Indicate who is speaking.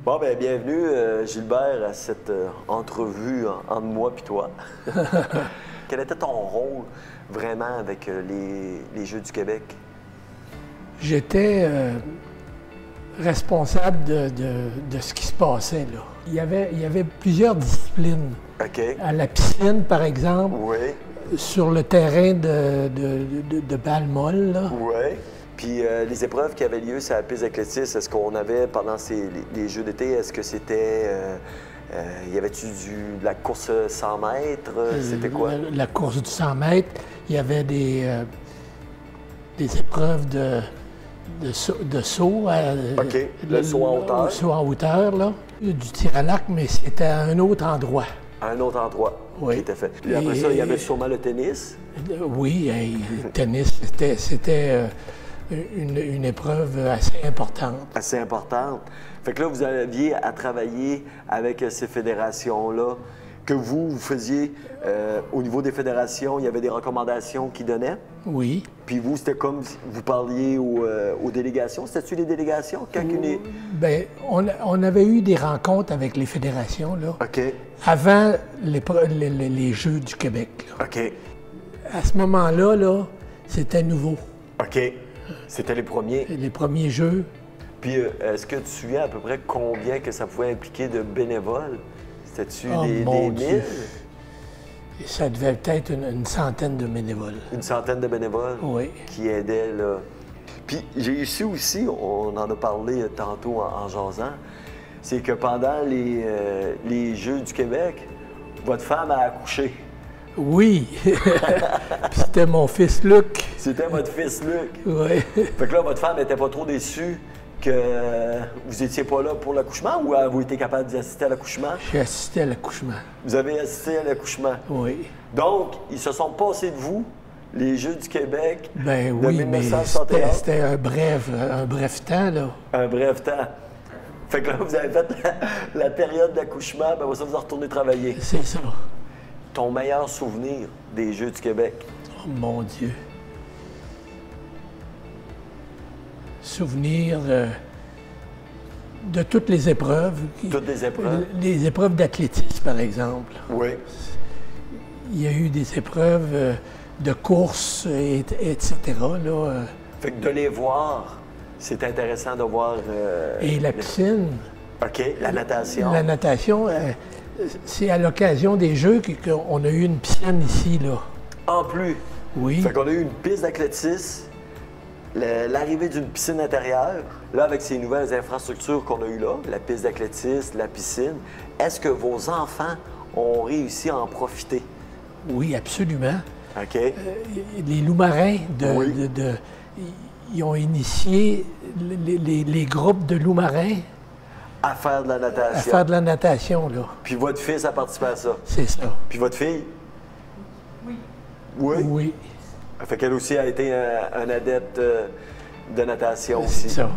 Speaker 1: Bon, ben bienvenue, Gilbert, à cette entrevue entre moi et toi. Quel était ton rôle vraiment avec les Jeux du Québec?
Speaker 2: J'étais responsable de ce qui se passait là. Il y avait plusieurs disciplines.
Speaker 1: OK.
Speaker 2: À la piscine, par exemple,
Speaker 1: Oui.
Speaker 2: sur le terrain de balle molle, là.
Speaker 1: Oui. Puis les épreuves qui avaient lieu sur la piste d'athlétisme, est-ce qu'on avait pendant les Jeux d'été, est-ce que c'était... y avait-tu de la course 100 mètres? C'était quoi?
Speaker 2: La course du 100 mètres, il y avait des épreuves de saut.
Speaker 1: OK. Le saut en hauteur.
Speaker 2: Le saut en hauteur, là. Du tir à l'arc, mais c'était à un autre endroit.
Speaker 1: À un autre endroit
Speaker 2: Oui.
Speaker 1: qui était fait. Puis après ça, il y avait sûrement le tennis.
Speaker 2: Oui, le tennis, c'était une épreuve assez importante.
Speaker 1: Assez importante. Fait que là, vous aviez à travailler avec ces fédérations-là, que vous faisiez au niveau des fédérations, il y avait des recommandations qui donnaient.
Speaker 2: Oui.
Speaker 1: Puis vous, c'était comme vous parliez aux délégations. C'était-tu les délégations?
Speaker 2: Bien, on avait eu des rencontres avec les fédérations, là.
Speaker 1: OK.
Speaker 2: Avant les Jeux du Québec, là.
Speaker 1: OK.
Speaker 2: À ce moment-là, là, c'était nouveau.
Speaker 1: OK. C'était les premiers.
Speaker 2: Les premiers Jeux.
Speaker 1: Puis est-ce que tu te souviens à peu près combien que ça pouvait impliquer de bénévoles? C'était-tu des mille?
Speaker 2: Ça devait être une centaine de bénévoles.
Speaker 1: Une centaine de bénévoles?
Speaker 2: Oui.
Speaker 1: Qui aidaient, là. Puis j'ai su aussi, on en a parlé tantôt en jasant, c'est que pendant les Jeux du Québec, votre femme a accouché.
Speaker 2: Oui. Puis c'était mon fils Luc.
Speaker 1: C'était votre fils Luc.
Speaker 2: Oui.
Speaker 1: Fait que là, votre femme n'était pas trop déçue que vous n'étiez pas là pour l'accouchement ou avez-vous été capable d'assister à l'accouchement?
Speaker 2: J'ai assisté à l'accouchement.
Speaker 1: Vous avez assisté à l'accouchement?
Speaker 2: Oui.
Speaker 1: Donc, ils se sont passés de vous, les Jeux du Québec,
Speaker 2: ben
Speaker 1: de
Speaker 2: oui,
Speaker 1: 1961.
Speaker 2: mais c'était un bref temps, là.
Speaker 1: Un bref temps. Fait que là, vous avez fait la période d'accouchement, ben ça, vous avez retourné travailler.
Speaker 2: C'est ça.
Speaker 1: Ton meilleur souvenir des Jeux du Québec?
Speaker 2: Oh mon Dieu. Souvenir de toutes les épreuves.
Speaker 1: Toutes les épreuves?
Speaker 2: Les épreuves d'athlétisme, par exemple.
Speaker 1: Oui.
Speaker 2: Il y a eu des épreuves de course, etc. Là.
Speaker 1: Fait que de les voir, c'est intéressant de voir...
Speaker 2: Et la piscine.
Speaker 1: OK, la natation.
Speaker 2: La natation, c'est à l'occasion des Jeux qu'on a eu une piscine ici, là.
Speaker 1: En plus?
Speaker 2: Oui.
Speaker 1: Fait qu'on a eu une piste d'athlétisme, l'arrivée d'une piscine intérieure, là, avec ces nouvelles infrastructures qu'on a eues là, la piste d'athlétisme, la piscine, est-ce que vos enfants ont réussi à en profiter?
Speaker 2: Oui, absolument.
Speaker 1: OK.
Speaker 2: Les loups-marins,
Speaker 1: Oui.
Speaker 2: ils ont initié les groupes de loups-marins
Speaker 1: À faire de la natation.
Speaker 2: à faire de la natation, là.
Speaker 1: Puis votre fils a participé à ça.
Speaker 2: C'est ça.
Speaker 1: Puis votre fille? Oui. Oui?
Speaker 2: Oui,
Speaker 1: Fait qu'elle aussi a été un adepte de natation aussi.
Speaker 2: c'est ça.